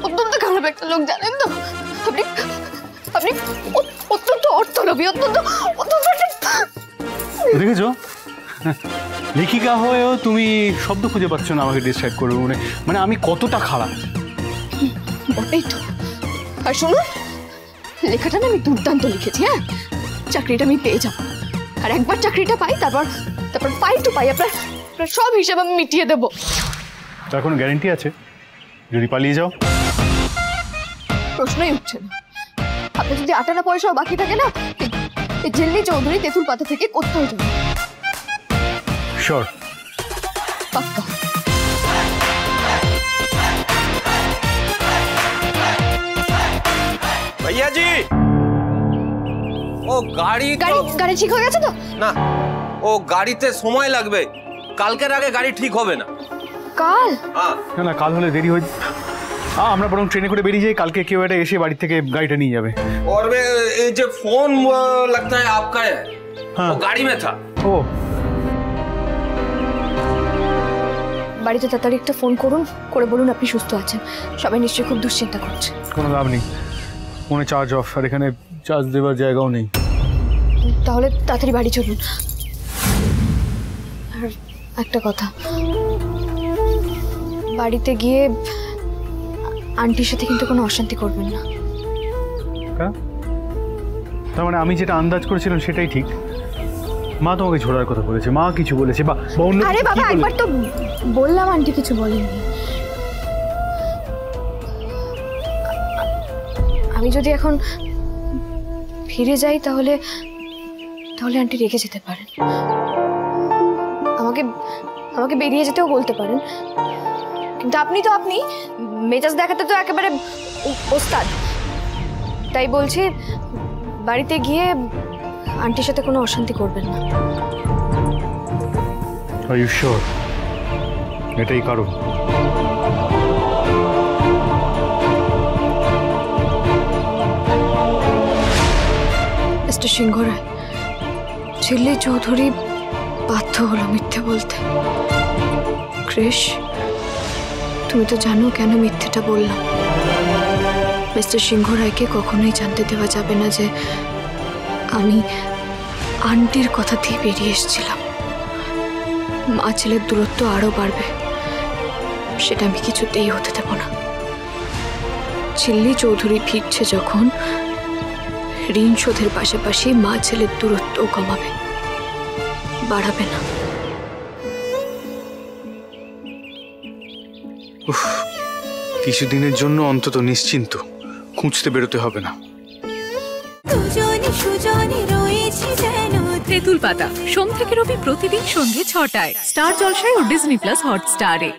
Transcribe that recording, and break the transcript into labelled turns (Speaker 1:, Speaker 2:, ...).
Speaker 1: অত্যন্ত খারাপ একটা লোক, জানেন তো? আপনি আপনি অত্যন্ত অর্থলোভী, অত্যন্ত অত্যন্ত।
Speaker 2: দেখেছো, লেখিকা হয়েও তুমি শব্দ খুঁজে পাচ্ছ না আমাকে ডিসক্রাইব করবে মানে আমি কতটা খারাপ।
Speaker 1: বটেই তো। আর শুনুন, লেখাটা না আমি দুর্দান্ত লিখেছি। হ্যাঁ, চাকরিটা আমি পেয়ে যাব। আর একবার চাকরিটা পাই, তারপর পাই তো পাই, আপনার সব হিসাব আমি মিটিয়ে দেবো।
Speaker 2: তার কোনো গ্যারেন্টি আছে যদি পালিয়ে যাও?
Speaker 1: প্রশ্নই উঠছে না। আপনার যদি 8 আনা পয়সাও বাকি থাকে না, এই ঝিল্লি চৌধুরী তেঁতুল পাতা থেকে কোথাও যাবে।
Speaker 2: শিওর?
Speaker 1: পাক্কা।
Speaker 3: भैया जी, ও গাড়ি
Speaker 1: ঠিক হয়ে গেছে তো?
Speaker 3: না, ও গাড়িতে সময় লাগবে, কালকের আগে গাড়ি ঠিক হবে না।
Speaker 1: কাল?
Speaker 2: না, কাল হলে দেরি হয়ে। আমরা বরং ট্রেনে করে বেরিয়ে যাই, কালকে কেউ একটা এসে বাড়ি থেকে গাড়িটা নিয়ে যাবে।
Speaker 3: और ये जो फोन लगता है आपका है, वो गाड़ी में था।
Speaker 2: ও,
Speaker 1: বাড়িতে তাড়াতাড়ি একটা ফোন করে বলুন আপনি সুস্থ আছেন। সবাই নিশ্চয়ই খুব দুশ্চিন্তা করছে।
Speaker 2: কোনো লাভ নেই, ফোনে চার্জ অফ, আর এখানে চার্জ দেওয়ার জায়গাও নেই।
Speaker 1: তাহলে তাড়াতাড়ি বাড়ি চলুন। আর একটা কথা, বাড়িতে গিয়ে আন্টির সাথে কিন্তু কোনো অশান্তি করবেন না।
Speaker 2: তার মানে আমি যেটা আন্দাজ করেছিলাম সেটাই ঠিক? মা তোমাকে ঝোলার কথা বলেছে? মা কিছু বলেছে? বা অন্য?
Speaker 1: আরে বাবা, একবার তো বললাম, আন্টি কিছু বলেননি। আমি যদি এখন ফিরে যাই তাহলে আন্টি রেগে যেতে পারেন। আমাকে বেরিয়ে যেতেও বলতে পারেন। কিন্তু আপনি মেজাজ দেখাতে তো একেবারে ওস্তাদ। তাই বলছি, বাড়িতে গিয়ে আন্টির সাথে কোনো অশান্তি করবেন না।
Speaker 2: Are you sure? এটাই কারণ?
Speaker 1: মিস্টার সিংহ রায়, ঝিল্লি চৌধুরী বাধ্য হলো মিথ্যে বলতে। ক্রিশ, তুমি তো জানো কেন মিথ্যেটা বললাম। মিস্টার সিংহ রায়কে কখনোই জানতে দেওয়া যাবে না যে আমি আন্টির কথা দিয়ে বেরিয়ে এসেছিলাম। মা ছেলের দূরত্ব আরো বাড়বে, সেটা আমি কিছুতেই হতে দেব না। ঝিল্লি চৌধুরী ফিরছে যখন, ঋণ শোধের পাশাপাশি মা ছেলের দূরত্বও কমাবে, বাড়াবে না।
Speaker 2: কিছুদিনের জন্য অন্তত নিশ্চিন্ত, খুঁজতে বেরোতে হবে না।
Speaker 4: তেঁতুল পাতা সোম থেকে রবি প্রতিদিন সন্ধ্যে 6টায় স্টার জলসায় ও ডিজনি প্লাস হটস্টারে।